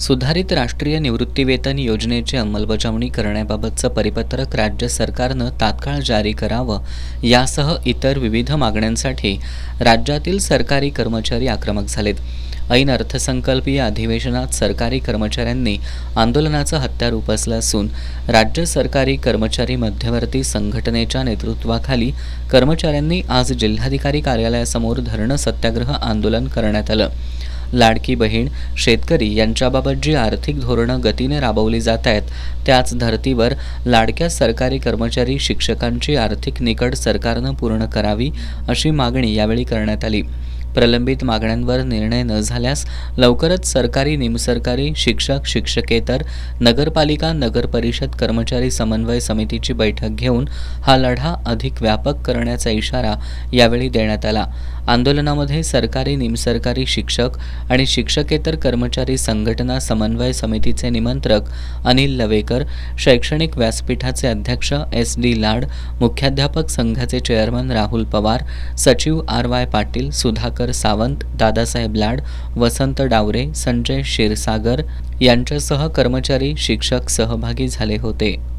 सुधारित राष्ट्रीय निवृत्तीवेतन योजनेची अंमलबजावणी करण्याबाबतचं परिपत्रक राज्य सरकारनं तात्काळ जारी करावं यासह इतर विविध मागण्यांसाठी राज्यातील सरकारी कर्मचारी आक्रमक झालेत. ऐन अर्थसंकल्पीय अधिवेशनात सरकारी कर्मचाऱ्यांनी आंदोलनाचं हत्यार उपसलं असून राज्य सरकारी कर्मचारी मध्यवर्ती संघटनेच्या नेतृत्वाखाली कर्मचाऱ्यांनी आज जिल्हाधिकारी कार्यालयासमोर धरणं सत्याग्रह आंदोलन करण्यात आलं. लाडकी बहीण, शेतकरी यांच्याबाबत जी आर्थिक धोरणं गतीने राबवली जात आहेत त्याच धर्तीवर लाडक्या सरकारी कर्मचारी शिक्षकांची आर्थिक निकड सरकारनं पूर्ण करावी अशी मागणी यावेळी करण्यात आली. प्रलंबित मागण्यांवर निर्णय न झाल्यास लवकरच सरकारी, निमसरकारी, शिक्षक, शिक्षकेतर, नगरपालिका, नगरपरिषद कर्मचारी समन्वय समितीची बैठक घेऊन हा लढा अधिक व्यापक करण्याचा इशारा यावेळी देण्यात आला. आंदोलनामध्ये सरकारी, निमसरकारी, शिक्षक आणि शिक्षकेतर कर्मचारी संघटना समन्वय समितीचे निमंत्रक अनिल लवेकर, शैक्षणिक व्यासपीठाचे अध्यक्ष SD लाड, मुख्याध्यापक संघाचे चेअरमन राहुल पवार, सचिव RY पाटील, सुधाकर सावंत, दादासाहेब लाड, वसंत डावरे, संजय क्षीरसागर यांच्यासह कर्मचारी, शिक्षक सहभागी झाले होते.